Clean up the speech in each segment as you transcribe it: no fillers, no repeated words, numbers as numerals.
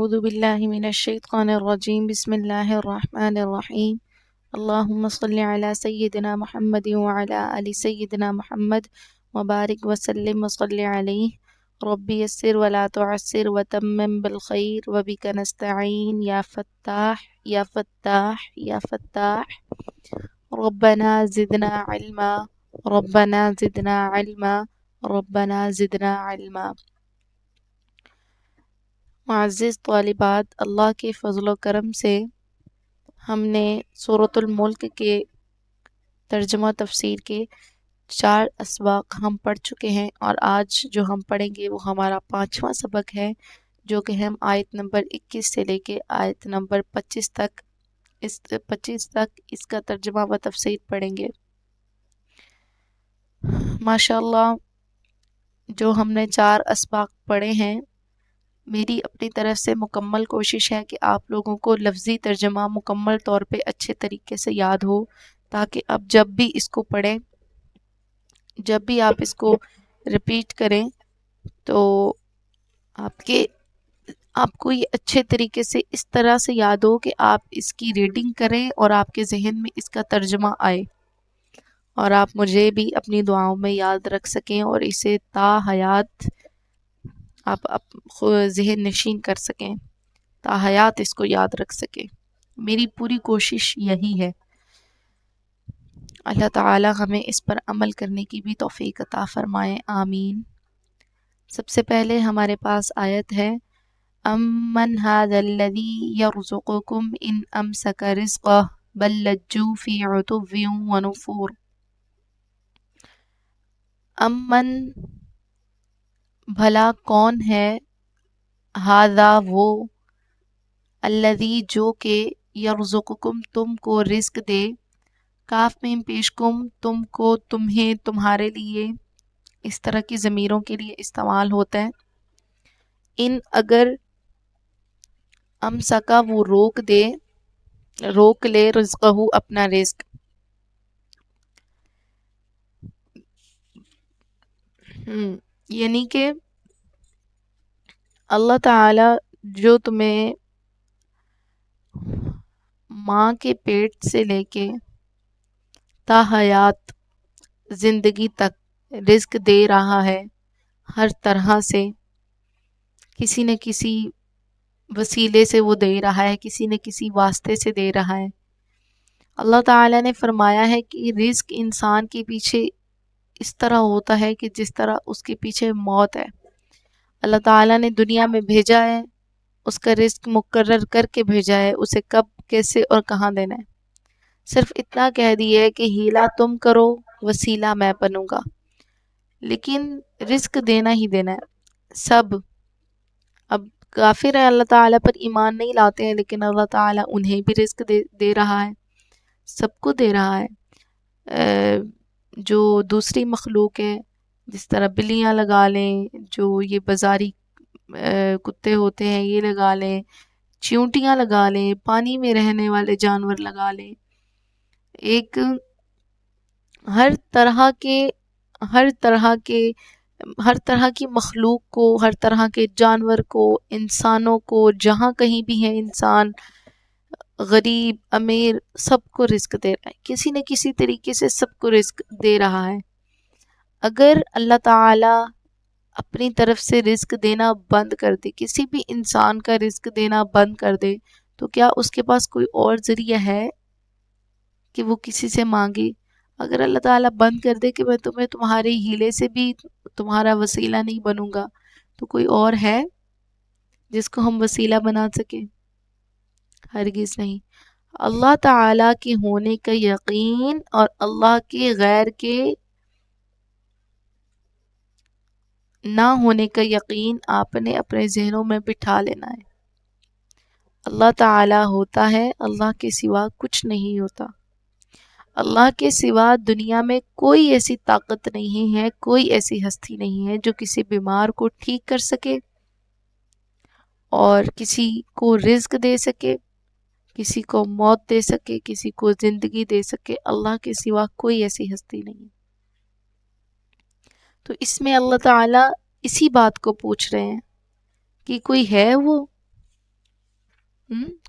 أعوذ بالله من الشيطان الرجيم بسم الله الرحمن الرحيم اللهم صل على سيدنا محمد وعلى آل سيدنا محمد وبارك وسلم وصل عليه ربي يسر ولا تعسر وتمم بالخير وبك نستعين يا فتاح يا فتاح يا فتاح ربنا زدنا علما ربنا زدنا علما ربنا زدنا علما۔ معزز طالبات، اللہ کے فضل و کرم سے ہم نے سورۃ الملک کے ترجمہ تفسیر کے 4 اسباق ہم پڑھ چکے ہیں، اور آج جو ہم پڑھیں گے وہ ہمارا 5واں سبق ہے، جو کہ ہم آیت نمبر 21 سے لے کے آیت نمبر 25 تک اس کا ترجمہ و تفسیر پڑھیں گے۔ ماشاءاللہ جو ہم نے 4 اسباق پڑھے ہیں، میری اپنی طرف سے مکمل کوشش ہے کہ آپ لوگوں کو لفظی ترجمہ مکمل طور پہ اچھے طریقے سے یاد ہو، تاکہ اب جب بھی اس کو پڑھیں، جب بھی آپ اس کو ریپیٹ کریں تو آپ کو یہ اچھے طریقے سے اس طرح سے یاد ہو کہ آپ اس کی ریڈنگ کریں اور آپ کے ذہن میں اس کا ترجمہ آئے، اور آپ مجھے بھی اپنی دعاؤں میں یاد رکھ سکیں اور اسے تا حیات آپ ذہن نشین کر سکیں، تا حیات اس کو یاد رکھ سکیں۔ میری پوری کوشش یہی ہے۔ اللہ تعالی ہمیں اس پر عمل کرنے کی بھی توفیق عطا فرمائے، آمین۔ سب سے پہلے ہمارے پاس آیت ہے امن ھذا الذی یرزقکم ان امسک رزقہ بل لجوا فی عتو ونفور۔ امن بھلا کون ہے، ھذا وہ، الذی جو کہ، یرزقکم تم کو رزق دے، کاف میں پیش کم تم کو، تمہیں، تمہارے لیے، اس طرح کی ضمیروں کے لیے استعمال ہوتا ہے۔ ان اگر، امسکا وہ روک دے، روک لے، رزقہ اپنا رزق، یعنی کہ اللہ تعالی جو تمہیں ماں کے پیٹ سے لے کے تا حیات زندگی تک رزق دے رہا ہے، ہر طرح سے، کسی نہ کسی وسیلے سے وہ دے رہا ہے، کسی نہ کسی واسطے سے دے رہا ہے۔ اللہ تعالیٰ نے فرمایا ہے کہ رزق انسان کے پیچھے اس طرح ہوتا ہے کہ جس طرح اس کے پیچھے موت ہے۔ اللہ تعالیٰ نے دنیا میں بھیجا ہے، اس کا رزق مقرر کر کے بھیجا ہے، اسے کب، کیسے اور کہاں دینا ہے۔ صرف اتنا کہہ دیا ہے کہ ہیلا تم کرو، وسیلہ میں بنوں گا، لیکن رزق دینا ہی دینا ہے سب۔ اب کافر ہے، اللہ تعالیٰ پر ایمان نہیں لاتے ہیں، لیکن اللہ تعالیٰ انہیں بھی رزق دے رہا ہے، سب کو دے رہا ہے۔ جو دوسری مخلوق ہے، جس طرح بلیاں لگا لیں، جو یہ بازاری کتے ہوتے ہیں یہ لگا لیں، چیونٹیاں لگا لیں، پانی میں رہنے والے جانور لگا لیں، ایک ہر طرح کی مخلوق کو، ہر طرح کے جانور کو، انسانوں کو، جہاں کہیں بھی ہیں انسان، غریب امیر، سب کو رزق دے رہا ہے، کسی نہ کسی طریقے سے سب کو رزق دے رہا ہے۔ اگر اللہ تعالی اپنی طرف سے رزق دینا بند کر دے، کسی بھی انسان کا رزق دینا بند کر دے، تو کیا اس کے پاس کوئی اور ذریعہ ہے کہ وہ کسی سے مانگے؟ اگر اللہ تعالیٰ بند کر دے کہ میں تمہیں تمہارے ہیلے سے بھی تمہارا وسیلہ نہیں بنوں گا، تو کوئی اور ہے جس کو ہم وسیلہ بنا سکیں؟ ہرگز نہیں۔ اللہ تعالیٰ کے ہونے کا یقین اور اللہ کے غیر کے نہ ہونے کا یقین آپ نے اپنے ذہنوں میں بٹھا لینا ہے۔ اللہ تعالیٰ ہوتا ہے، اللہ کے سوا کچھ نہیں ہوتا۔ اللہ کے سوا دنیا میں کوئی ایسی طاقت نہیں ہے، کوئی ایسی ہستی نہیں ہے جو کسی بیمار کو ٹھیک کر سکے اور کسی کو رزق دے سکے، کسی کو موت دے سکے، کسی کو زندگی دے سکے۔ اللہ کے سوا کوئی ایسی ہستی نہیں۔ تو اس میں اللہ تعالیٰ اسی بات کو پوچھ رہے ہیں کہ کوئی ہے وہ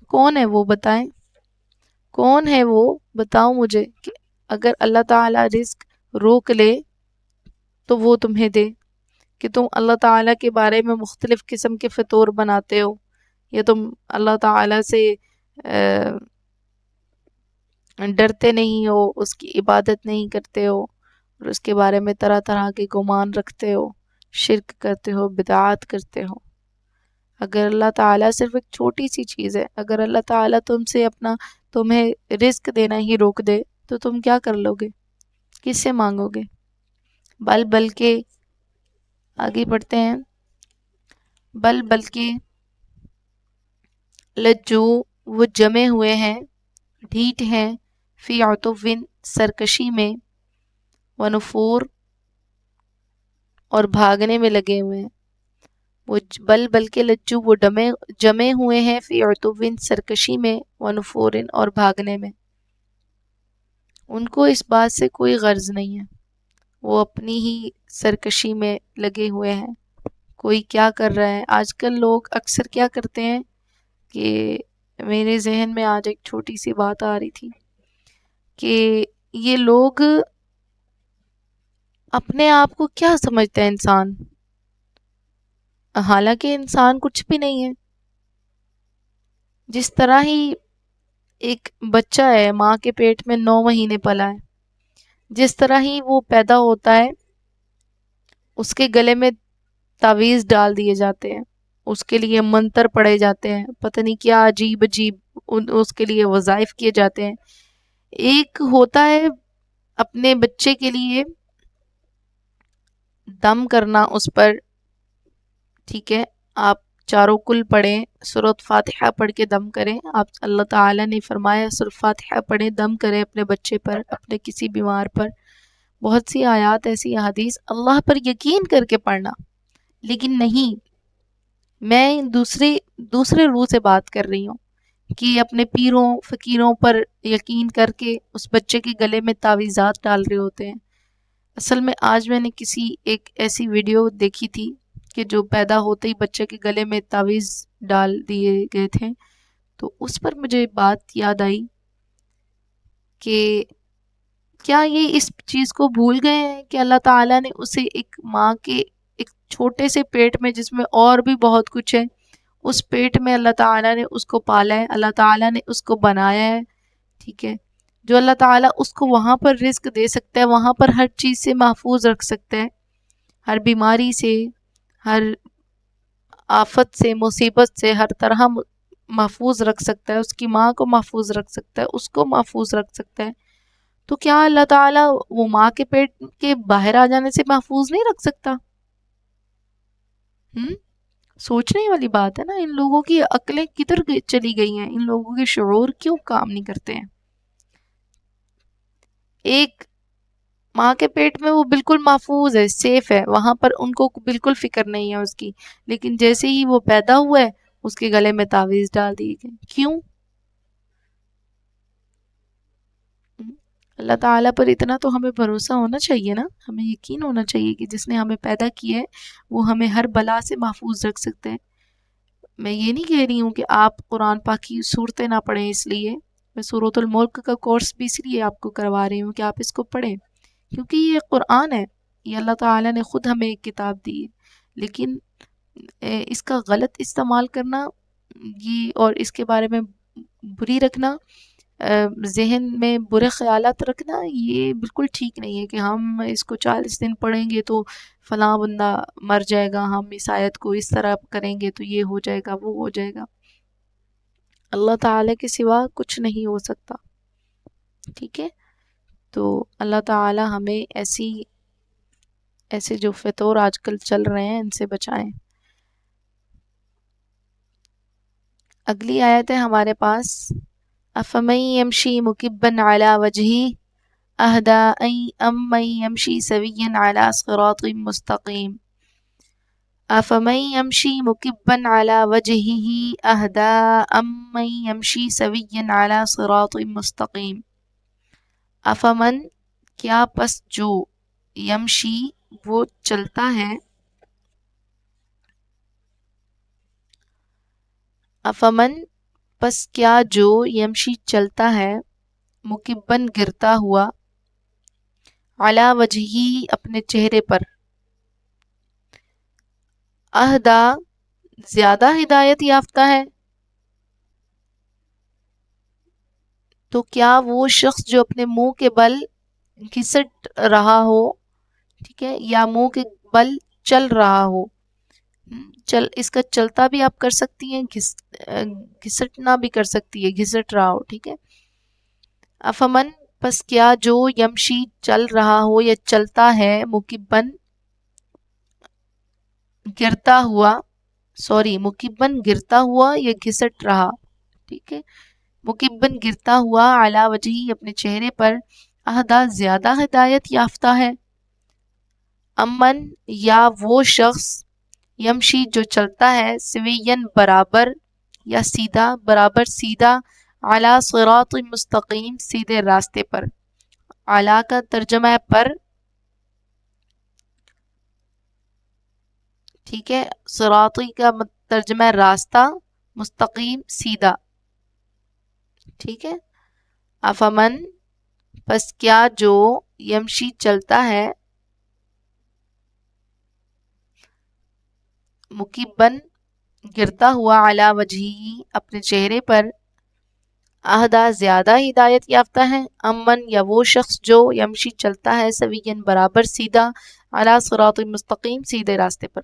کون ہے وہ بتائیں، کون ہے وہ بتاؤ مجھے کہ اگر اللہ تعالیٰ رزق روک لے تو وہ تمہیں دے، کہ تم اللہ تعالیٰ کے بارے میں مختلف قسم کے فطور بناتے ہو، یا تم اللہ تعالیٰ سے ڈرتے نہیں ہو، اس کی عبادت نہیں کرتے ہو، اور اس کے بارے میں طرح طرح کے گمان رکھتے ہو، شرک کرتے ہو، بدعات کرتے ہو۔ اگر اللہ تعالیٰ صرف ایک چھوٹی سی چیز ہے، اگر اللہ تعالیٰ تمہیں رزق دینا ہی روک دے تو تم کیا کر لو گے؟ کس سے مانگو گے؟ بلکہ آگے بڑھتے ہیں، بلکہ لجو، وہ جمے ہوئے ہیں، ڈھیٹ ہیں، فی عتوٍ، سرکشی میں، ونفور، اور بھاگنے میں لگے ہوئے ہیں۔ وہ بلکہ لجو، وہ جمے ہوئے ہیں، فی عتوٍ، سرکشی میں، ونفور، اور بھاگنے میں۔ ان کو اس بات سے کوئی غرض نہیں ہے، وہ اپنی ہی سرکشی میں لگے ہوئے ہیں۔ کوئی کیا کر رہا ہے؟ آج کل لوگ اکثر کیا کرتے ہیں کہ میرے ذہن میں آج ایک چھوٹی سی بات آ رہی تھی کہ یہ لوگ اپنے آپ کو کیا سمجھتے ہیں انسان، حالانکہ انسان کچھ بھی نہیں ہے۔ جس طرح ہی ایک بچہ ہے، ماں کے پیٹ میں 9 مہینے پلا ہے، جس طرح ہی وہ پیدا ہوتا ہے اس کے گلے میں تعویذ ڈال دیے جاتے ہیں، اس کے لیے منتر پڑھے جاتے ہیں، پتہ نہیں کیا عجیب عجیب اس کے لیے وظائف کیے جاتے ہیں۔ ایک ہوتا ہے اپنے بچے کے لیے دم کرنا اس پر، ٹھیک ہے، آپ چاروں کل پڑھیں، سورۃ فاتحہ پڑھ کے دم کریں۔ آپ اللہ تعالیٰ نے فرمایا سورۃ فاتحہ پڑھیں، دم کریں اپنے بچے پر، اپنے کسی بیمار پر۔ بہت سی آیات ایسی احادیث، اللہ پر یقین کر کے پڑھنا۔ لیکن نہیں، میں دوسرے روح سے بات کر رہی ہوں کہ اپنے پیروں فقیروں پر یقین کر کے اس بچے کے گلے میں تعویذات ڈال رہے ہوتے ہیں۔ اصل میں آج میں نے ایک ایسی ویڈیو دیکھی تھی کہ جو پیدا ہوتے ہی بچے کے گلے میں تعویذ ڈال دیے گئے تھے، تو اس پر مجھے بات یاد آئی کہ کیا یہ اس چیز کو بھول گئے ہیں کہ اللہ تعالیٰ نے اسے ایک ماں کے ایک چھوٹے سے پیٹ میں، جس میں اور بھی بہت کچھ ہے، اس پیٹ میں اللہ تعالیٰ نے اس کو پالا ہے، اللہ تعالیٰ نے اس کو بنایا ہے، ٹھیک ہے، جو اللہ تعالیٰ اس کو وہاں پر رزق دے سکتا ہے، وہاں پر ہر چیز سے محفوظ رکھ سکتا ہے، ہر بیماری سے، ہر آفت سے، مصیبت سے، ہر طرح محفوظ رکھ سکتا ہے، اس کی ماں کو محفوظ رکھ سکتا ہے، اس کو محفوظ رکھ سکتا ہے، تو کیا اللہ تعالیٰ وہ ماں کے پیٹ کے باہر آ جانے سے محفوظ نہیں رکھ سکتا؟ سوچنے والی بات ہے نا۔ ان لوگوں کی عقلیں کدھر چلی گئی ہیں؟ ان لوگوں کے شعور کیوں کام نہیں کرتے ہیں؟ ایک ماں کے پیٹ میں وہ بالکل محفوظ ہے، سیف ہے، وہاں پر ان کو بالکل فکر نہیں ہے اس کی، لیکن جیسے ہی وہ پیدا ہوا ہے اس کے گلے میں تعویذ ڈال دی گئی۔ کیوں؟ اللہ تعالیٰ پر اتنا تو ہمیں بھروسہ ہونا چاہیے نا، ہمیں یقین ہونا چاہیے کہ جس نے ہمیں پیدا کیا ہے وہ ہمیں ہر بلا سے محفوظ رکھ سکتے ہیں۔ میں یہ نہیں کہہ رہی ہوں کہ آپ قرآن پاک کی صورتیں نہ پڑھیں، اس لیے میں سورۃ الملک کا کورس بھی اس لیے آپ کو کروا رہی ہوں کہ آپ اس کو پڑھیں، کیونکہ یہ قرآن ہے، یہ اللہ تعالیٰ نے خود ہمیں ایک کتاب دی ہے، لیکن اس کا غلط استعمال کرنا، یہ اور اس کے بارے میں بری رکھنا، ذہن میں برے خیالات رکھنا، یہ بالکل ٹھیک نہیں ہے کہ ہم اس کو 40 دن پڑھیں گے تو فلاں بندہ مر جائے گا، ہم اس آیت کو اس طرح کریں گے تو یہ ہو جائے گا، وہ ہو جائے گا۔ اللہ تعالیٰ کے سوا کچھ نہیں ہو سکتا، ٹھیک ہے؟ تو اللہ تعالیٰ ہمیں ایسے جو فطور آج کل چل رہے ہیں ان سے بچائیں۔ اگلی آیت ہے ہمارے پاس، افمن یمشی مکبا علی وجہہ اہدی امن یمشی سویا علی صراط مستقیم، افمن یمشی مکبا علی وجہہ اہدی امن یمشی سویا علی صراط مستقیم، افمن، کیا پس جو، یمشی، وہ چلتا ہے، افمن، پس کیا جو یمشی چلتا ہے مکبن گرتا ہوا علی وجہی اپنے چہرے پر اہدا زیادہ ہدایت یافتہ ہے، تو کیا وہ شخص جو اپنے منہ کے بل گھسٹ رہا ہو، ٹھیک ہے، یا منہ کے بل چل رہا ہو، چل اس کا چلتا بھی آپ کر سکتی ہیں، گھسٹنا بھی کر سکتی ہے، گھسٹ رہا ہو، ٹھیک ہے۔ افمن پس کیا جو یمشی چل رہا ہو یا چلتا ہے مکبن گرتا ہوا، مکبن گرتا ہوا یا گھسٹ رہا، ٹھیک ہے، مکبن گرتا ہوا علی وجہی اپنے چہرے پر اہدا زیادہ ہدایت یافتہ ہے، امن یا وہ شخص یمشی جو چلتا ہے سوین برابر یا سیدھا، برابر سیدھا، اعلیٰ صراط مستقیم سیدھے راستے پر، اعلیٰ کا ترجمہ ہے پر، ٹھیک ہے، صراطی کا ترجمہ ہے راستہ، مستقیم سیدھا، ٹھیک ہے۔ افمن پس کیا جو یمشی چلتا ہے مکبن گرتا ہوا علی وجہی اپنے چہرے پر اہدا زیادہ ہدایت یافتہ ہے، امن یا وہ شخص جو یمشی چلتا ہے سوین برابر سیدھا، اعلیٰ صراط مستقیم سیدھے راستے پر۔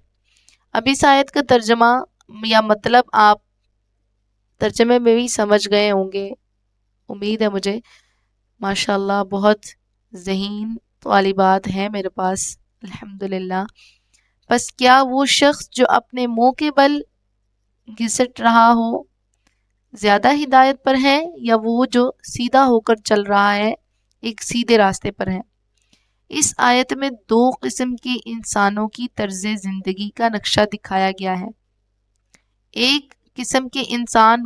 اب اس آیت کا ترجمہ یا مطلب آپ ترجمے میں بھی سمجھ گئے ہوں گے، امید ہے مجھے، ماشاءاللہ بہت ذہین طالبات ہیں میرے پاس الحمدللہ۔ بس کیا وہ شخص جو اپنے منہ کے بل گھسٹ رہا ہو زیادہ ہدایت پر ہے، یا وہ جو سیدھا ہو کر چل رہا ہے ایک سیدھے راستے پر ہے؟ اس آیت میں دو قسم کے انسانوں کی طرز زندگی کا نقشہ دکھایا گیا ہے۔ ایک قسم کے انسان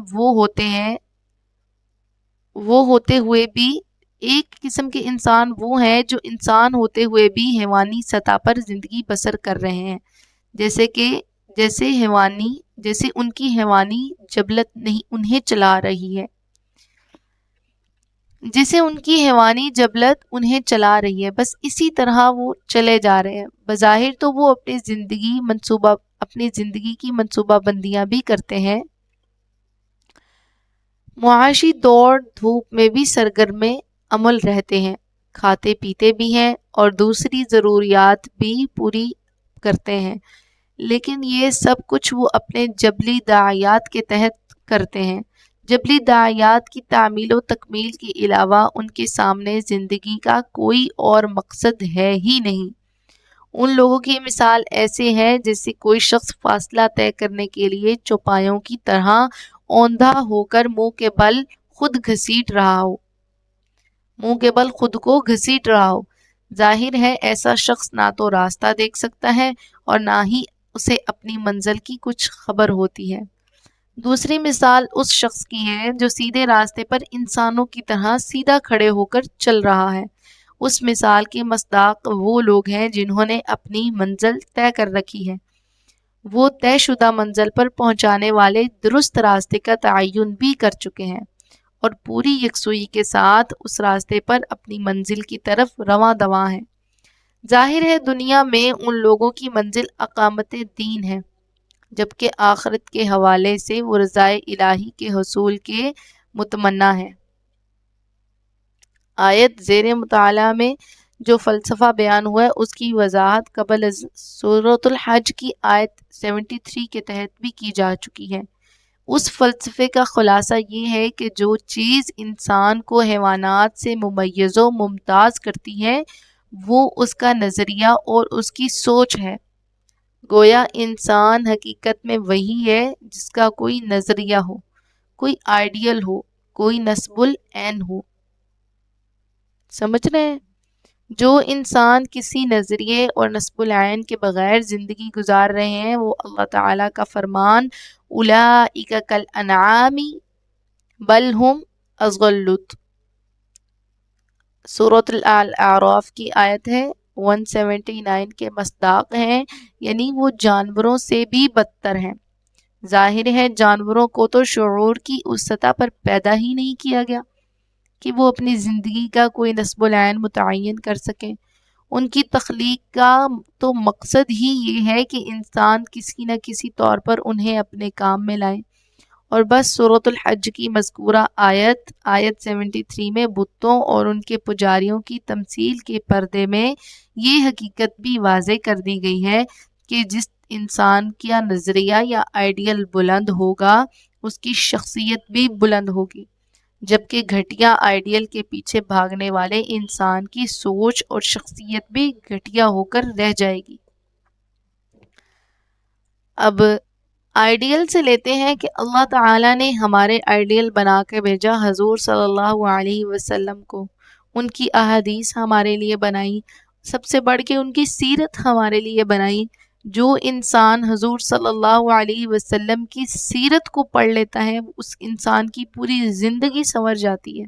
ایک قسم کے انسان وہ ہیں جو انسان ہوتے ہوئے بھی حیوانی سطح پر زندگی بسر کر رہے ہیں، جیسے ان کی حیوانی جبلت نہیں انہیں چلا رہی ہے، بس اسی طرح وہ چلے جا رہے ہیں۔ بظاہر تو وہ اپنی زندگی کی منصوبہ بندیاں بھی کرتے ہیں، معاشی دوڑ دھوپ میں بھی سرگرم عمل رہتے ہیں، کھاتے پیتے بھی ہیں اور دوسری ضروریات بھی پوری کرتے ہیں، لیکن یہ سب کچھ وہ اپنے جبلی داعیات کے تحت کرتے ہیں۔ جبلی داعیات کی تعمیل و تکمیل کے علاوہ ان کے سامنے زندگی کا کوئی اور مقصد ہے ہی نہیں۔ ان لوگوں کی مثال ایسے ہے جیسے کوئی شخص فاصلہ طے کرنے کے لیے چوپایوں کی طرح اوندھا ہو کر منہ کے بل خود کو گھسیٹ رہا ہو۔ ظاہر ہے ایسا شخص نہ تو راستہ دیکھ سکتا ہے اور نہ ہی اسے اپنی منزل کی کچھ خبر ہوتی ہے۔ دوسری مثال اس شخص کی ہے جو سیدھے راستے پر انسانوں کی طرح سیدھا کھڑے ہو کر چل رہا ہے۔ اس مثال کے مصداق وہ لوگ ہیں جنہوں نے اپنی منزل طے کر رکھی ہے، وہ طے شدہ منزل پر پہنچانے والے درست راستے کا تعین بھی کر چکے ہیں اور پوری یکسوئی کے ساتھ اس راستے پر اپنی منزل کی طرف رواں دواں ہیں۔ ظاہر ہے دنیا میں ان لوگوں کی منزل اقامت دین ہے، جبکہ آخرت کے حوالے سے وہ رضائے الہی کے حصول کے متمنا ہے۔ آیت زیر مطالعہ میں جو فلسفہ بیان ہوا ہے اس کی وضاحت قبل سورۃ الحج کی آیت 73 کے تحت بھی کی جا چکی ہے۔ اس فلسفے کا خلاصہ یہ ہے کہ جو چیز انسان کو حیوانات سے ممیز و ممتاز کرتی ہے وہ اس کا نظریہ اور اس کی سوچ ہے۔ گویا انسان حقیقت میں وہی ہے جس کا کوئی نظریہ ہو، کوئی آئیڈیل ہو، کوئی نصب العین ہو۔ سمجھ رہے ہیں؟ جو انسان کسی نظریے اور نصب العین کے بغیر زندگی گزار رہے ہیں وہ اللہ تعالیٰ کا فرمان اولئک کالانعام بل ہم اضل، سورۃ الاعراف کی آیت ہے 179 کے مصداق ہیں، یعنی وہ جانوروں سے بھی بدتر ہیں۔ ظاہر ہے جانوروں کو تو شعور کی اس سطح پر پیدا ہی نہیں کیا گیا کہ وہ اپنی زندگی کا کوئی نصب العین متعین کر سکیں۔ ان کی تخلیق کا تو مقصد ہی یہ ہے کہ انسان کسی نہ کسی طور پر انہیں اپنے کام میں لائے، اور بس سورۃ الحج کی مذکورہ آیت 73 میں بتوں اور ان کے پجاریوں کی تمثیل کے پردے میں یہ حقیقت بھی واضح کر دی گئی ہے کہ جس انسان کا نظریہ یا آئیڈیل بلند ہوگا اس کی شخصیت بھی بلند ہوگی، جبکہ گھٹیا آئیڈیل کے پیچھے بھاگنے والے انسان کی سوچ اور شخصیت بھی گھٹیا ہو کر رہ جائے گی۔ اب آئیڈیل سے لیتے ہیں کہ اللہ تعالیٰ نے ہمارے آئیڈیل بنا کے بھیجا حضور صلی اللہ علیہ وسلم کو، ان کی احادیث ہمارے لیے بنائی، سب سے بڑھ کے ان کی سیرت ہمارے لیے بنائی۔ جو انسان حضور صلی اللہ علیہ وسلم کی سیرت کو پڑھ لیتا ہے اس انسان کی پوری زندگی سنور جاتی ہے۔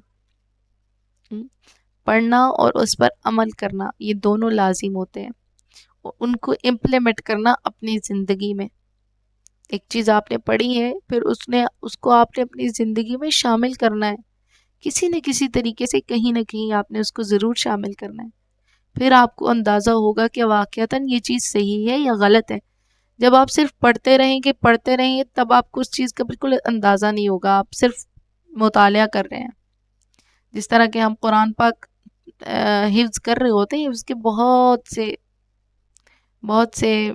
پڑھنا اور اس پر عمل کرنا یہ دونوں لازم ہوتے ہیں، اور ان کو امپلیمنٹ کرنا اپنی زندگی میں۔ ایک چیز آپ نے پڑھی ہے، پھر اس کو آپ نے اپنی زندگی میں شامل کرنا ہے، کسی نہ کسی طریقے سے کہیں نہ کہیں آپ نے اس کو ضرور شامل کرنا ہے، پھر آپ کو اندازہ ہوگا کہ واقعتاً یہ چیز صحیح ہے یا غلط ہے۔ جب آپ صرف پڑھتے رہیں گے تب آپ کو اس چیز کا بالکل اندازہ نہیں ہوگا، آپ صرف مطالعہ کر رہے ہیں۔ جس طرح کہ ہم قرآن پاک حفظ کر رہے ہوتے ہیں، اس کے بہت سے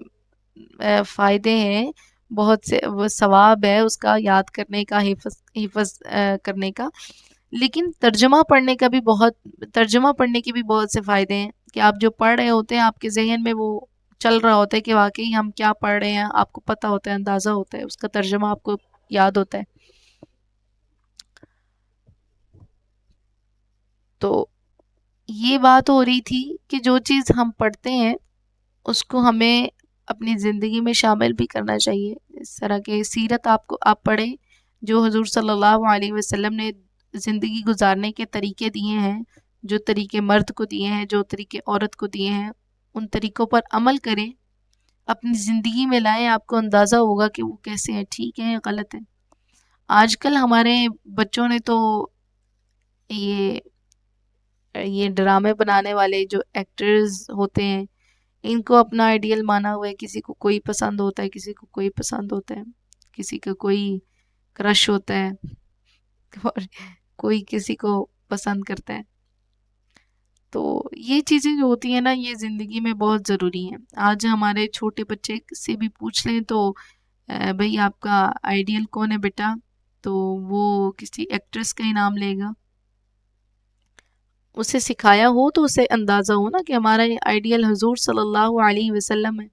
فائدے ہیں، بہت سے وہ ثواب ہے اس کا یاد کرنے کا، حفظ کرنے کا، لیکن ترجمہ پڑھنے کے بھی بہت سے فائدے ہیں کہ آپ جو پڑھ رہے ہوتے ہیں آپ کے ذہن میں وہ چل رہا ہوتا ہے کہ واقعی ہم کیا پڑھ رہے ہیں، آپ کو پتہ ہوتا ہے، اندازہ ہوتا ہے، اس کا ترجمہ آپ کو یاد ہوتا ہے۔ تو یہ بات ہو رہی تھی کہ جو چیز ہم پڑھتے ہیں اس کو ہمیں اپنی زندگی میں شامل بھی کرنا چاہیے۔ اس طرح کے سیرت آپ پڑھیں، جو حضور صلی اللہ علیہ وسلم نے زندگی گزارنے کے طریقے دیے ہیں، جو طریقے مرد کو دیے ہیں، جو طریقے عورت کو دیے ہیں، ان طریقوں پر عمل کریں، اپنی زندگی میں لائیں، آپ کو اندازہ ہوگا کہ وہ کیسے ہیں، ٹھیک ہیں یا غلط ہیں۔ آج کل ہمارے بچوں نے تو یہ ڈرامے بنانے والے جو ایکٹرز ہوتے ہیں ان کو اپنا آئیڈیل مانا ہوا ہے، کسی کو کوئی پسند ہوتا ہے، کسی کو کوئی پسند ہوتا ہے، کسی کا کوئی کرش ہوتا ہے اور کوئی کسی کو پسند کرتا ہے۔ تو یہ چیزیں جو ہوتی ہیں نا یہ زندگی میں بہت ضروری ہیں۔ آج ہمارے چھوٹے بچے سے بھی پوچھ لیں تو بھئی آپ کا آئیڈیل کون ہے بیٹا، تو وہ کسی ایکٹریس کا ہی نام لے گا۔ اسے سکھایا ہو تو اسے اندازہ ہو نا کہ ہمارا آئیڈیل حضور صلی اللہ علیہ وسلم ہے۔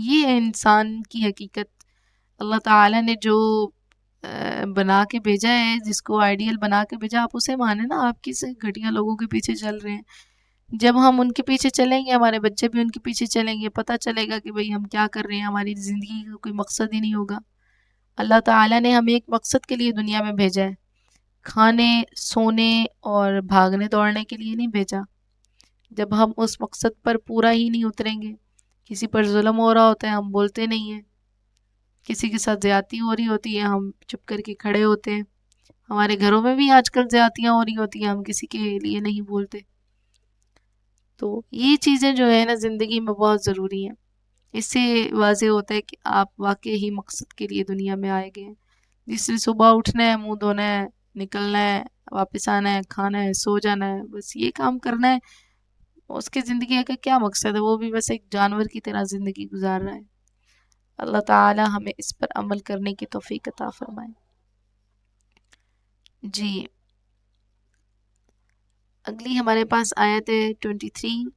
یہ ہے انسان کی حقیقت۔ اللہ تعالیٰ نے جو بنا کے بھیجا ہے، جس کو آئیڈیل بنا کے بھیجا، آپ اسے مانیں نا، آپ کس گھٹیا لوگوں کے پیچھے چل رہے ہیں۔ جب ہم ان کے پیچھے چلیں گے ہمارے بچے بھی ان کے پیچھے چلیں گے، پتہ چلے گا کہ بھئی ہم کیا کر رہے ہیں، ہماری زندگی کا کوئی مقصد ہی نہیں ہوگا۔ اللہ تعالیٰ نے ہمیں ایک مقصد کے لیے دنیا میں بھیجا ہے، کھانے، سونے اور بھاگنے دوڑنے کے لیے نہیں بھیجا۔ جب ہم اس مقصد پر پورا ہی نہیں اتریں گے، کسی پر ظلم ہو رہا ہوتا ہے ہم بولتے نہیں ہیں، کسی کے ساتھ زیادتی ہو رہی ہوتی ہے ہم چپ کر کے کھڑے ہوتے ہیں، ہمارے گھروں میں بھی آج کل زیادتیاں ہو رہی ہوتی ہیں، ہم کسی کے لیے نہیں بولتے۔ تو یہ چیزیں جو ہے نا زندگی میں بہت ضروری ہیں۔ اس سے واضح ہوتا ہے کہ آپ واقعی ہی مقصد کے لیے دنیا میں آئے گئے ہیں، جس سے صبح اٹھنا ہے، منہ دھونا ہے، نکلنا ہے، واپس آنا ہے، کھانا ہے، سو جانا ہے، بس یہ کام کرنا ہے۔ اس کی زندگی کا کیا مقصد ہے؟ وہ بھی بس ایک جانور کی طرح زندگی گزار رہا ہے۔ اللہ تعالی ہمیں اس پر عمل کرنے کی توفیق عطا فرمائے۔ جی اگلی ہمارے پاس آیت ہے 23۔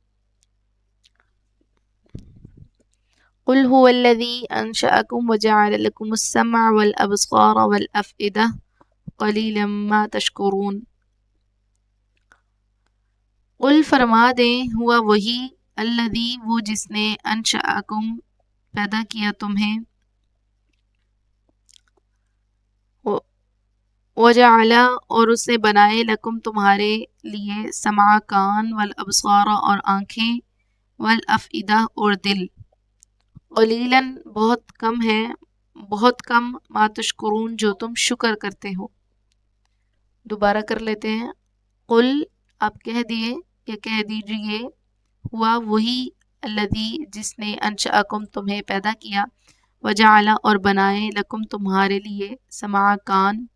قل هو الذي انشأكم وجعل لكم السمع والابصار والافئدة قليلا ما تشکرون۔ قل فرما دیں، ہوا وہی، الذی وہ جس نے، انشأکم پیدا کیا تمہیں، وجعل اور اس نے بنائے، لکم تمہارے لیے، سمع کان، والابصار اور آنکھیں، والافئدہ اور دل، قلیلاً بہت کم ہے، بہت کم ما تشکرون جو تم شکر کرتے ہو۔ دوبارہ کر لیتے ہیں۔ قل آپ کہہ دیے یا کہہ دیجئے، ہوا وہی الذی جس نے انشأکم تمہیں پیدا کیا، وجعل اور بنائے لکم تمہارے لیے سمع کان،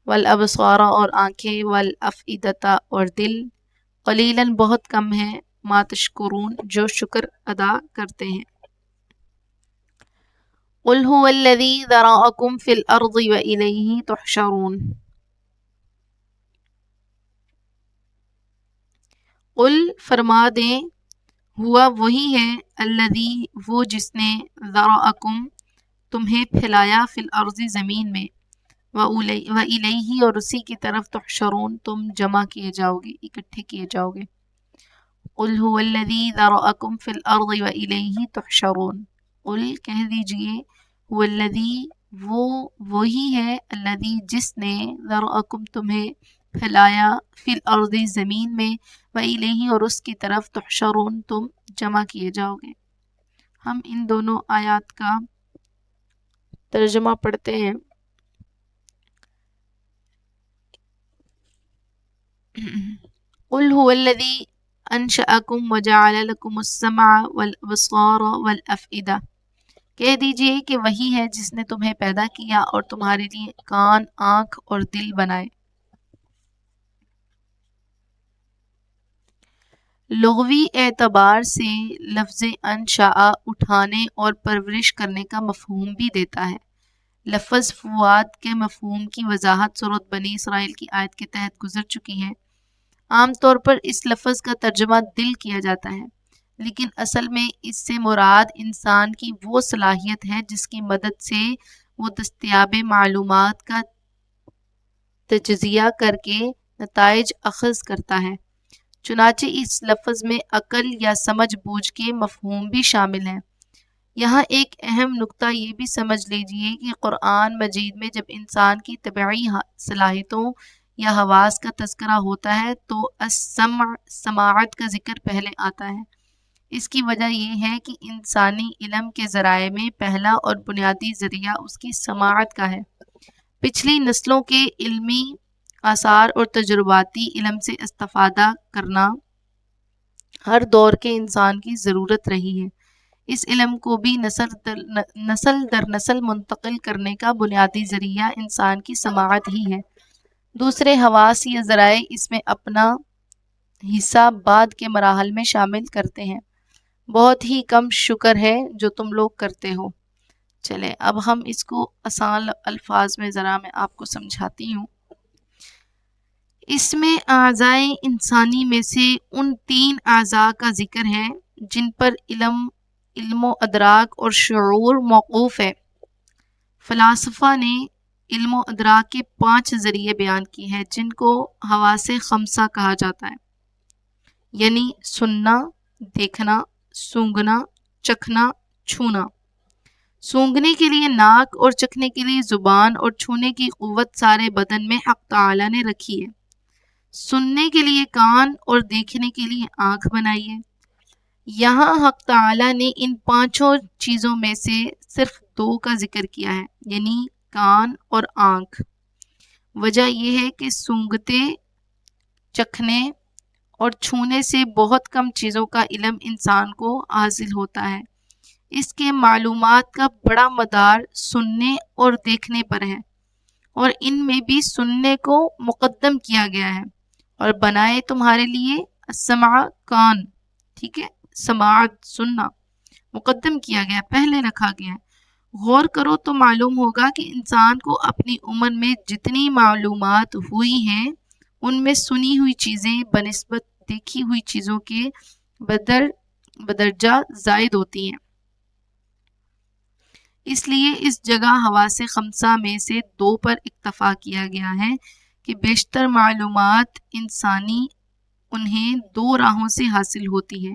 والابصار اور آنکھیں، والافئدۃ اور دل، قلیلاً بہت کم ہے، ما تشکرون جو شکر ادا کرتے ہیں۔ قل هو الذی ذرأکم فی الارض وإلیہ تحشرون۔ قل فرما دیں، ہوا وہی ہے الذی وہ جس نے ذرأکم تمہیں پھیلایا فی الارض زمین میں، وإلیہ اور اسی کی طرف تحشرون تم جمع کیے جاؤ گے، اکٹھے کیے جاؤ گے۔ قل هو الذی ذرأکم فی الارض وإلیہ تحشرون۔ قل کہہ دیجئے، هو الذی وہ وہی ہے الذی جس نے ذرأکم تمہیں پھیلایا فی الارض زمین میں، وإلیہ اور اس کی طرف تحشرون تم جمع کیے جاؤ گے۔ ہم ان دونوں آیات کا ترجمہ پڑھتے ہیں۔ قل هو الذی انشأکم وجعل لکم السمع والابصار والافئدہ۔ کہہ دیجئے کہ وہی ہے جس نے تمہیں پیدا کیا اور تمہارے لیے کان، آنکھ اور دل بنائے۔ لغوی اعتبار سے لفظ انشاء اٹھانے اور پرورش کرنے کا مفہوم بھی دیتا ہے۔ لفظ فواد کے مفہوم کی وضاحت سورۃ بنی اسرائیل کی آیت کے تحت گزر چکی ہے۔ عام طور پر اس لفظ کا ترجمہ دل کیا جاتا ہے، لیکن اصل میں اس سے مراد انسان کی وہ صلاحیت ہے جس کی مدد سے وہ دستیاب معلومات کا تجزیہ کر کے نتائج اخذ کرتا ہے۔ چنانچہ اس لفظ میں عقل یا سمجھ بوجھ کے مفہوم بھی شامل ہیں۔ یہاں ایک اہم نکتہ یہ بھی سمجھ لیجئے کہ قرآن مجید میں جب انسان کی طبعی صلاحیتوں یا حواس کا تذکرہ ہوتا ہے تو السمع سماعت کا ذکر پہلے آتا ہے۔ اس کی وجہ یہ ہے کہ انسانی علم کے ذرائع میں پہلا اور بنیادی ذریعہ اس کی سماعت کا ہے۔ پچھلی نسلوں کے علمی آثار اور تجرباتی علم سے استفادہ کرنا ہر دور کے انسان کی ضرورت رہی ہے۔ اس علم کو بھی نسل در نسل منتقل کرنے کا بنیادی ذریعہ انسان کی سماعت ہی ہے۔ دوسرے حواس یا ذرائع اس میں اپنا حصہ بعد کے مراحل میں شامل کرتے ہیں۔ بہت ہی کم شکر ہے جو تم لوگ کرتے ہو۔ چلیں اب ہم اس کو آسان الفاظ میں ذرا میں آپ کو سمجھاتی ہوں۔ اس میں اعضائے انسانی میں سے ان 3 اعضاء کا ذکر ہے جن پر علم و ادراک اور شعور موقوف ہے۔ فلاسفہ نے علم و ادراک کے 5 ذریعے بیان کیے ہیں جن کو حواس خمسہ کہا جاتا ہے، یعنی سننا، دیکھنا، سونگھنا، چکھنا، چھونا۔ سونگھنے کے لیے ناک اور چکھنے کے لیے زبان اور چھونے کی قوت سارے بدن میں حق تعالی نے رکھی ہے۔ سننے کے لیے کان اور دیکھنے کے لیے آنکھ بنائی ہے۔ یہاں حق تعالی نے ان 5 چیزوں میں سے صرف 2 کا ذکر کیا ہے، یعنی کان اور آنکھ۔ وجہ یہ ہے کہ سونگھتے، چکھنے اور چھونے سے بہت کم چیزوں کا علم انسان کو حاصل ہوتا ہے۔ اس کے معلومات کا بڑا مدار سننے اور دیکھنے پر ہے، اور ان میں بھی سننے کو مقدم کیا گیا ہے، اور بنائے تمہارے لیے السمع کان، ٹھیک ہے، سماعت سننا مقدم کیا گیا، پہلے رکھا گیا ہے۔ غور کرو تو معلوم ہوگا کہ انسان کو اپنی عمر میں جتنی معلومات ہوئی ہیں ان میں سنی ہوئی چیزیں بنسبت دیکھی ہوئی چیزوں کے بدرجہ زائد ہوتی ہیں۔ اس لیے اس جگہ حواس خمسہ میں سے 2 پر اکتفا کیا گیا ہے کہ بیشتر معلومات انسانی انہیں 2 راہوں سے حاصل ہوتی ہے،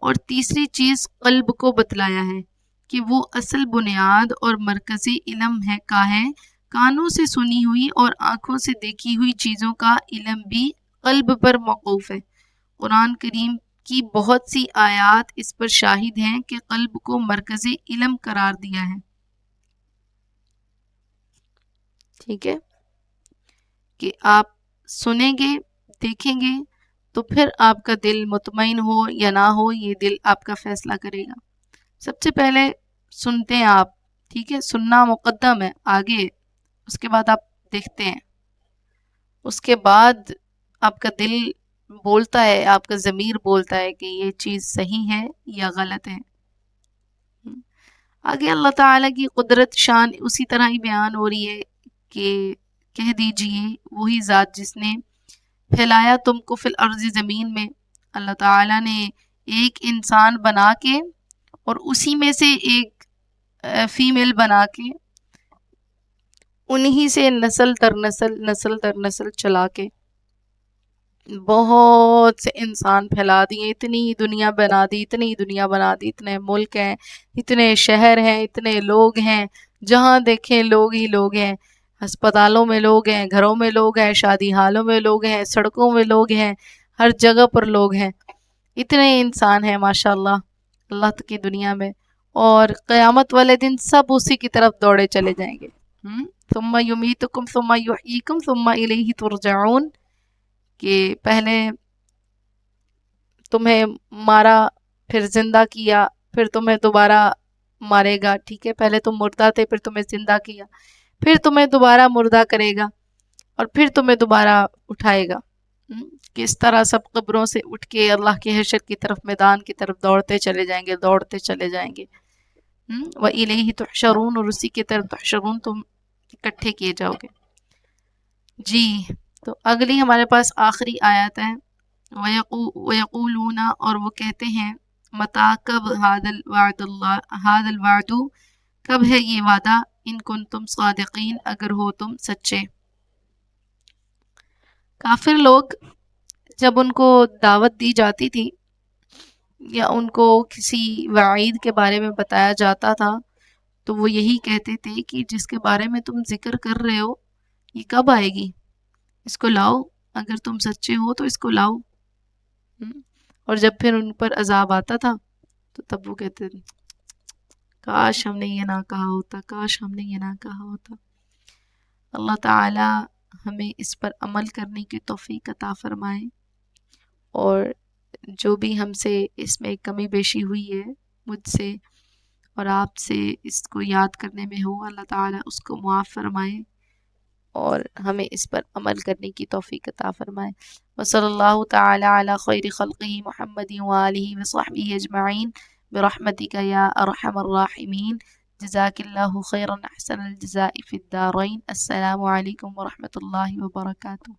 اور تیسری چیز قلب کو بتلایا ہے کہ وہ اصل بنیاد اور مرکزی علم کا ہے۔ کانوں سے سنی ہوئی اور آنکھوں سے دیکھی ہوئی چیزوں کا علم بھی قلب پر موقوف ہے۔ قرآن کریم کی بہت سی آیات اس پر شاہد ہیں کہ قلب کو مرکزی علم قرار دیا ہے۔ ٹھیک ہے، کہ آپ سنیں گے، دیکھیں گے، تو پھر آپ کا دل مطمئن ہو یا نہ ہو، یہ دل آپ کا فیصلہ کرے گا۔ سب سے پہلے سنتے ہیں آپ، ٹھیک ہے، سننا مقدم ہے آگے، اس کے بعد آپ دیکھتے ہیں، اس کے بعد آپ کا دل بولتا ہے، آپ کا ضمیر بولتا ہے کہ یہ چیز صحیح ہے یا غلط ہے۔ آگے اللہ تعالیٰ کی قدرت شان اسی طرح ہی بیان ہو رہی ہے کہ کہہ دیجئے وہی ذات جس نے پھیلایا تم کو فی الارض زمین میں، اللہ تعالیٰ نے ایک انسان بنا کے اور اسی میں سے ایک فیمیل بنا کے انہی سے نسل در نسل چلا کے بہت سے انسان پھیلا دیے، اتنی دنیا بنا دی، اتنی دنیا بنا دی، اتنے ملک ہیں، اتنے شہر ہیں، اتنے لوگ ہیں، جہاں دیکھیں لوگ ہی لوگ ہیں، ہسپتالوں میں لوگ ہیں، گھروں میں لوگ ہیں، شادی حالوں میں لوگ ہیں، سڑکوں میں لوگ ہیں، ہر جگہ پر لوگ ہیں، اتنے انسان ہیں ماشاءاللہ اللہ کی دنیا میں، اور قیامت والے دن سب اسی کی طرف دوڑے چلے جائیں گے۔ ثم یمیتکم ثم یحییکم ثم الیہ ترجعون، کہ پہلے تمہیں مارا، پھر زندہ کیا، پھر تمہیں دوبارہ مارے گا، ٹھیک ہے، پہلے تم مردہ تھے، پھر تمہیں زندہ کیا، پھر تمہیں دوبارہ مردہ کرے گا، اور پھر تمہیں دوبارہ اٹھائے گا۔ کس طرح سب قبروں سے اٹھ کے اللہ کے حشر کی طرف، میدان کی طرف دوڑتے چلے جائیں گے، دوڑتے چلے جائیں گے۔ وَإِلَيْهِ تُحْشَرُونَ، اور اسی کی طرف تحشرون، تم اکٹھے کیے جاؤ گے۔ جی، تو اگلی ہمارے پاس آخری آیت ہے، وَيَقُولُونَ، اور وہ کہتے ہیں، مَتَى، کب، هَذَا الْوَعْدُ، کب ہے یہ وعدہ، ان کنتم صادقین، اگر ہو تم سچے۔ کافر لوگ جب ان کو دعوت دی جاتی تھی یا ان کو کسی وعید کے بارے میں بتایا جاتا تھا، تو وہ یہی کہتے تھے کہ جس کے بارے میں تم ذکر کر رہے ہو یہ کب آئے گی، اس کو لاؤ، اگر تم سچے ہو تو اس کو لاؤ۔ اور جب پھر ان پر عذاب آتا تھا تو تب وہ کہتے تھے کاش ہم نے یہ نہ کہا ہوتا، کاش ہم نے یہ نہ کہا ہوتا۔ اللہ تعالی ہمیں اس پر عمل کرنے کی توفیق عطا فرمائے، اور جو بھی ہم سے اس میں کمی بیشی ہوئی ہے، مجھ سے اور آپ سے اس کو یاد کرنے میں ہو، اللہ تعالیٰ اس کو معاف فرمائے اور ہمیں اس پر عمل کرنے کی توفیق عطا فرمائے۔ وصلی اللہ تعالی علی خیر خلقہ محمد وآلہ وصحبہ اجمعین برحمتک یا ارحم الراحمین۔ جزاک اللہ خیرا، احسن الجزاء فی الدارین۔ السلام علیکم ورحمۃ اللہ وبرکاتہ۔